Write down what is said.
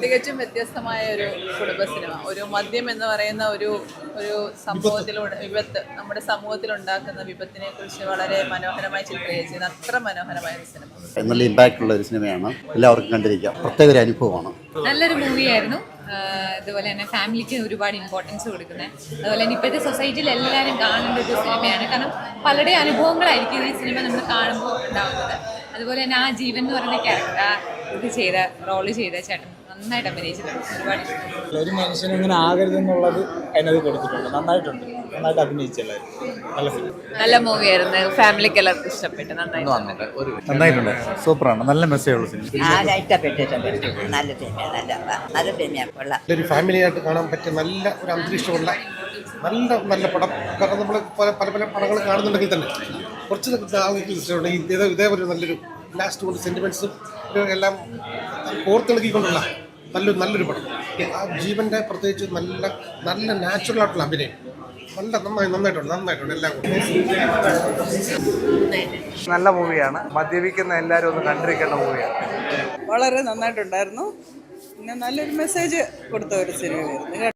തികച്ചും വ്യത്യസ്തമായ ഒരു കുടുംബ സിനിമ. ഒരു മദ്യം എന്ന് പറയുന്ന ഒരു ഒരു സംഭവത്തിലൂടെ വിപത്ത് നമ്മുടെ സമൂഹത്തിൽ ഉണ്ടാക്കുന്ന വിപത്തിനെ കുറിച്ച് വളരെ മനോഹരമായി ചിത്രീകരിച്ചത്. അത്ര മനോഹരമായ ഒരു സിനിമ. നല്ല ഇമ്പാക്റ്റ് ഉള്ള ഒരു സിനിമയാണ്. എല്ലാവർക്കും കണ്ടിരിക്കാം. പ്രത്യേക ഒരു അനുഭവമാണ്. നല്ലൊരു മൂവിയായിരുന്നു. അതുപോലെ തന്നെ ഫാമിലിക്ക് ഒരുപാട് ഇമ്പോർട്ടൻസ് കൊടുക്കുന്നത്. അതുപോലെ തന്നെ ഇപ്പോഴത്തെ സൊസൈറ്റിയിൽ എല്ലാവരും കാണേണ്ട ഒരു സിനിമയാണ്. കാരണം പലരുടെ അനുഭവങ്ങളായിരിക്കും ഈ സിനിമ നമ്മൾ കാണുമ്പോൾ ഉണ്ടാകുന്നത്. അതുപോലെ തന്നെ ആ ജീവൻ എന്ന് പറയുന്ന ക്യാരക്ടർ റോള് ചെയ്ത ചേട്ടൻ നന്നായിട്ട് അഭിനയിച്ചിട്ടുണ്ട്. ഒരുപാട് ഇഷ്ടം. ഒരു മനുഷ്യൻ ഇങ്ങനെ ആകരുതെന്നുള്ളത് അതിനകത്ത് കൊടുത്തിട്ടുണ്ട്. നന്നായിട്ട് അഭിനയിച്ചല്ലേ. നല്ല മൂവിയായിരുന്നു. ഫാമിലിക്ക് എല്ലാവർക്കും ഇഷ്ടപ്പെട്ടു. നന്നായിട്ടുണ്ട്. സൂപ്പറാണ്. നല്ല മെസ്സേജ് ഉള്ള സിനിമ. ഇഷ്ടപ്പെട്ടിട്ടുണ്ട്. നല്ല സിനിമയാണ്. കൊള്ളാം. ഒരു ഫാമിലിയായിട്ട് കാണാൻ പറ്റിയ നല്ല ഒരു അന്തരീക്ഷമുള്ള നല്ല പടം. കാരണം നമ്മൾ പല പടങ്ങൾ കാണുന്നുണ്ടെങ്കിൽ തന്നെ കുറച്ച് ആളുകൾക്ക് ഇഷ്ടമുണ്ട്. ഇതേപോലെ നല്ലൊരു ലാസ്റ്റ് കൊണ്ട് സെൻറ്റിമെൻറ്റ്സും എല്ലാം കോർത്തെളുക്കിക്കൊണ്ടുള്ള നല്ലൊരു പടം. ആ ജീവൻ്റെ പ്രത്യേകിച്ച് നല്ല നാച്ചുറൽ ആയിട്ടുള്ള അഭിനയം നന്നായിട്ടുണ്ട് എല്ലാം കൂടി. നല്ല മൂവിയാണ്. മദ്യപിക്കുന്ന എല്ലാവരും ഒന്ന് കണ്ടിരിക്കേണ്ട മൂവിയാണ്. വളരെ നന്നായിട്ടുണ്ടായിരുന്നു. പിന്നെ നല്ലൊരു മെസ്സേജ് കൊടുത്ത ഒരു സിനിമയായിരുന്നു.